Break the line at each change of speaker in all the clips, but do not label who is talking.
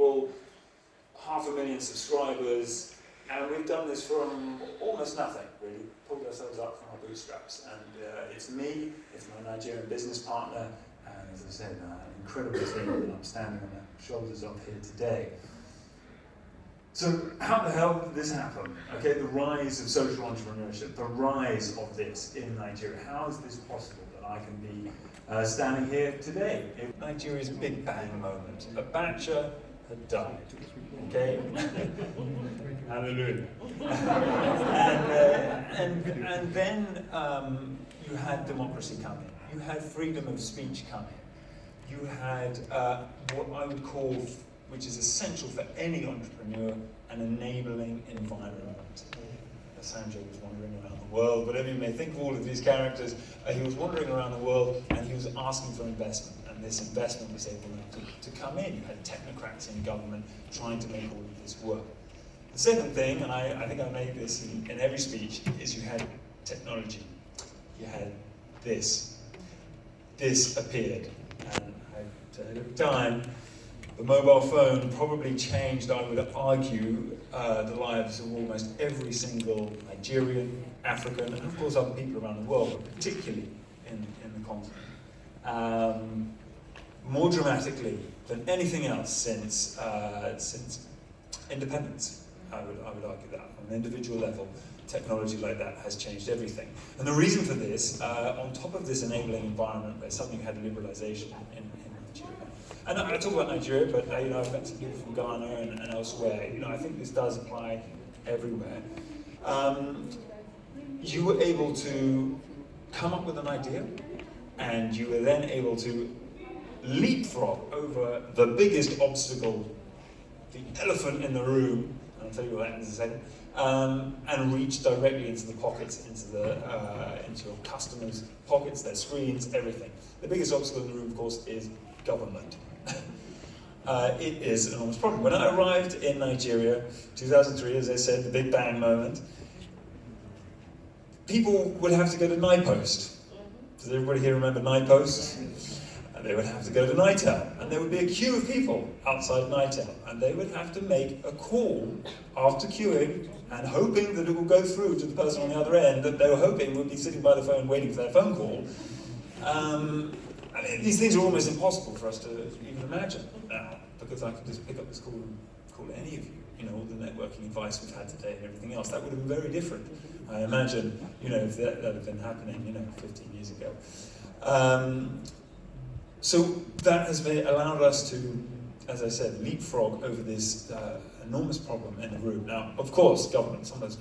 people, 500,000 subscribers, and we've done this from almost nothing, really. Pulled ourselves up from our bootstraps. And it's me, it's my Nigerian business partner, and as I said, an incredible team that I'm standing on the shoulders of here today. So how the hell did this happen? Okay, the rise of social entrepreneurship, the rise of this in Nigeria. How is this possible that I can be standing here today? Nigeria's big bang moment. Abacha had died. Okay? Hallelujah. and then you had democracy coming. You had freedom of speech coming. You had what I would call, which is essential for any entrepreneur, an enabling environment. Sanjay was wandering around the world, whatever you may think of all of these characters, he was wandering around the world and he was asking for investment, and this investment was able to come in. You had technocrats in government trying to make all of this work. The second thing, and I think I made this in every speech, is you had technology. You had this. This appeared, and I said at the time, the mobile phone probably changed, I would argue, the lives of almost every single Nigerian, African, and of course other people around the world, but particularly in the continent. More dramatically than anything else since independence, I would argue that. On an individual level, technology like that has changed everything. And the reason for this, on top of this enabling environment where suddenly you had liberalization in Nigeria. And I talk about Nigeria, but I've met some people from Ghana and elsewhere. I think this does apply everywhere. You were able to come up with an idea, and you were then able to leapfrog over the biggest obstacle, the elephant in the room, and I'll tell you what that is in a second, and reach directly into the pockets, into your customers' pockets, their screens, everything. The biggest obstacle in the room, of course, is government. It is an enormous problem. When I arrived in Nigeria, 2003, as I said, the Big Bang moment, people would have to go to NIPOST. Does everybody here remember NIPOST? And they would have to go to NITEL, and there would be a queue of people outside NITEL, and they would have to make a call after queuing and hoping that it would go through to the person on the other end that they were hoping would be sitting by the phone waiting for their phone call. These things are almost impossible for us to even imagine now, because I could just pick up this call and call any of you. All the networking advice we've had today and everything else, that would have been very different. I imagine, if that had been happening, 15 years ago. So that has allowed us to, as I said, leapfrog over this enormous problem in the room. Now, of course, government sometimes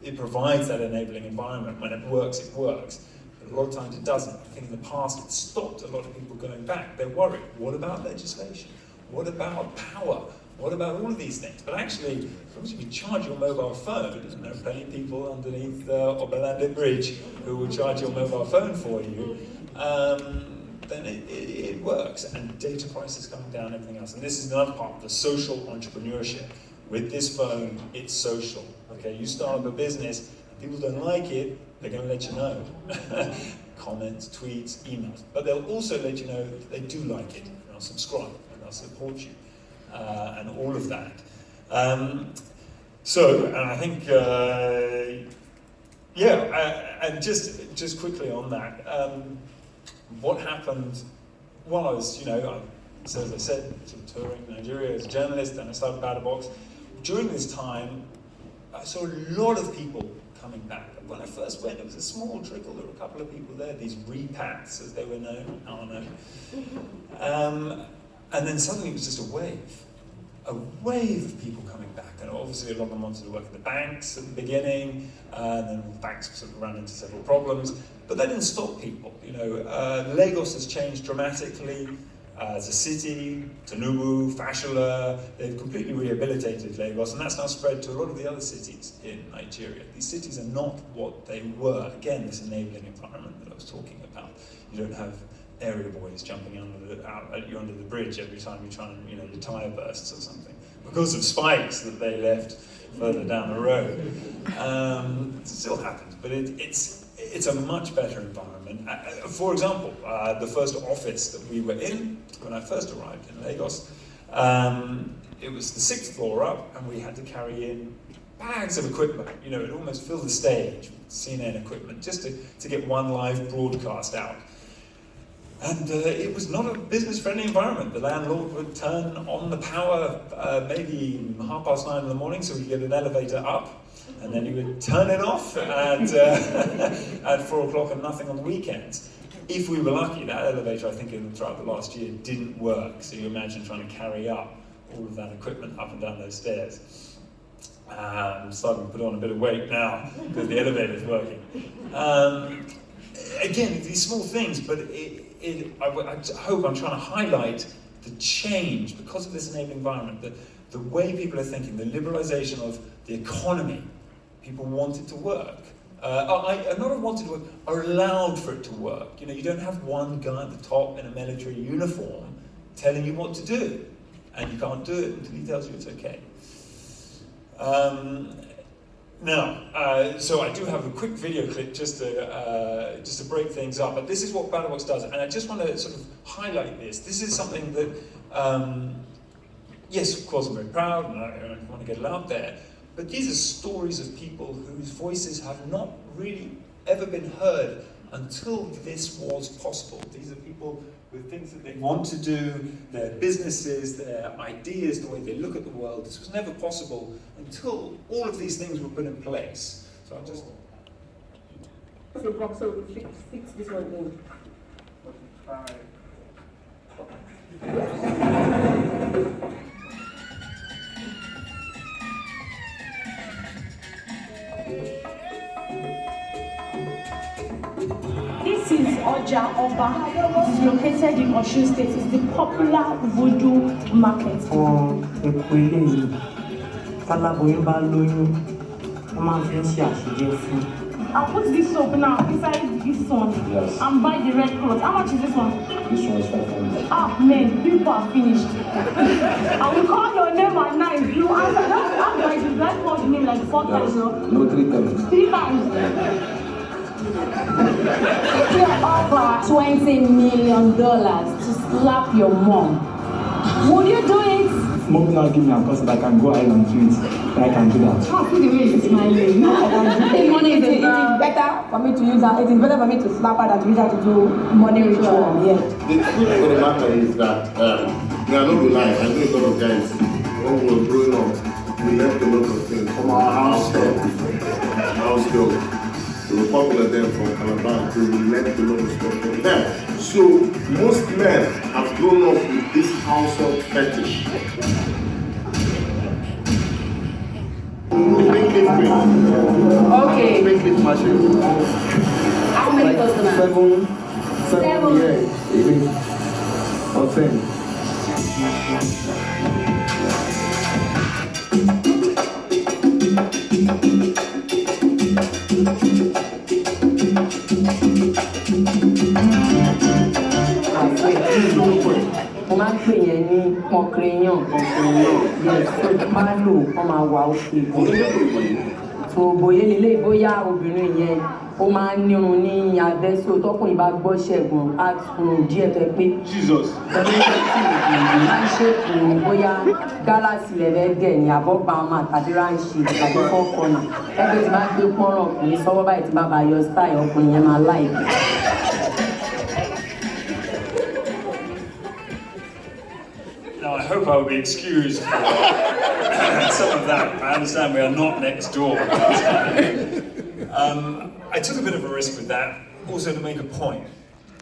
it provides that enabling environment. When it works, it works. But a lot of times it doesn't. I think in the past it stopped a lot of people going back. They're worried. What about legislation? What about power? What about all of these things? But actually, as long as you charge your mobile phone, and there are plenty of people underneath Obalande Bridge who will charge your mobile phone for you, then it works. And data prices coming down, everything else. And this is another part of the social entrepreneurship. With this phone, it's social. Okay, you start up a business, and people don't like it, they're going to let you know. Comments, tweets, emails. But they'll also let you know that they do like it, and they'll subscribe, and they'll support you. And all of that. And I think, and just quickly on that, what happened while I was, so as I said, sort of touring Nigeria as a journalist, and I started Batterbox. During this time, I saw a lot of people coming back. When I first went, it was a small trickle. There were a couple of people there, these repats, as they were known, are known. And then suddenly it was just a wave of people coming back. And obviously a lot of them wanted to work at the banks at the beginning, and then the banks sort of ran into several problems. But that didn't stop people. Lagos has changed dramatically as a city. Tinubu, Fashola, they've completely rehabilitated Lagos, and that's now spread to a lot of the other cities in Nigeria. These cities are not what they were. Again, this enabling environment that I was talking about. You don't have area boys jumping at you under the bridge every time you try and, your tire bursts or something, because of spikes that they left further down the road. It still happens, but it's a much better environment. For example, the first office that we were in when I first arrived in Lagos, it was the 6th floor up, and we had to carry in bags of equipment. You know, it almost filled the stage with CNN equipment just to get one live broadcast out. And it was not a business-friendly environment. The landlord would turn on the power maybe 9:30 in the morning so we could get an elevator up, and then he would turn it off at 4 o'clock and nothing on the weekends. If we were lucky, that elevator, I think throughout the last year, didn't work. So you imagine trying to carry up all of that equipment up and down those stairs. I'm starting to put on a bit of weight now because the elevator's working. Again, these small things, but I hope I'm trying to highlight the change because of this enabling environment, the way people are thinking, the liberalization of the economy. People want it to work. Not wanted to work, are allowed for it to work. You know, you don't have one guy at the top in a military uniform telling you what to do, and you can't do it until he tells you it's okay. So I do have a quick video clip just to break things up, but this is what BatterBox does, and I just want to sort of highlight this. This is something that, yes, of course I'm very proud, and I want to get it out there, but these are stories of people whose voices have not really ever been heard until this was possible. These are people with things that they want to do, their businesses, their ideas, the way they look at the world. This was never possible until all of these things were put in place. So I'll just...
So fix this one in.
This is Oja Oba. It is located in Osun State. It's the popular voodoo market. I'll put this soap now inside this one and buy the red cloth. How much is this one?
This one is 500.
Ah, man, people are finished. I will call your name at night. You answer. How do I do that? Call the name like 4 times?
No, 3 times.
3 times.
If you offer $20 million to slap your mom, would you do it?
Smoke now give me a course that I can go ahead and do it. I can do that.
Oh, see the way she's smiling. No, I can do it.
Money, it is better for me to use her. It is better for me to slap her than to use her to do money ritual. Yeah.
The truth of the matter is that we are not relying. I know a lot of guys, when we were growing up, we left a lot of things from our house girl. We were popular then from Calabar, so we left a lot of stuff from them. So most men have grown up with this household fetish.
Okay.
Make it machine.
How many customers?
7, yeah, 8, or 10.
Mo máa ń pè yẹn ní pọnkìrìyàn. Yes, so máa lò wọ́n máa wà òkè. So bóyá lélẹ̀ bóyá obìnrin yẹn ó máa ń nírun ní abẹ́ so tọkùnrin bá gbọ́ ṣẹ̀gbọ́n á tún díẹ̀ tó ẹ pé.
Jesus.
Máa ń ṣèkùn bóyá gálàsì rẹ̀ bẹ́ẹ̀ gẹ̀ ní àbọ̀bá ọmọ àtàdé ráńṣì tàbí fọ́kànnà. Ẹgbẹ́ tí máa ń gbé pọ́nrán ọkùnrin sọ́wọ́ báyìí tí bàbá yọ style ọkùnrin yẹn máa láìpẹ́.
Now, I hope I will be excused for some of that. I understand we are not next door. I took a bit of a risk with that, also to make a point,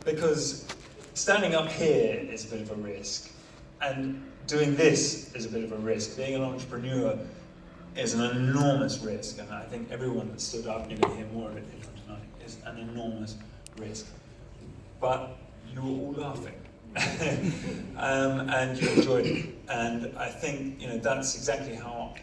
because standing up here is a bit of a risk, and doing this is a bit of a risk. Being an entrepreneur is an enormous risk, and I think everyone that stood up, you're going to hear more of it later tonight, is an enormous risk. But you were all laughing. And you enjoyed it, and I think that's exactly how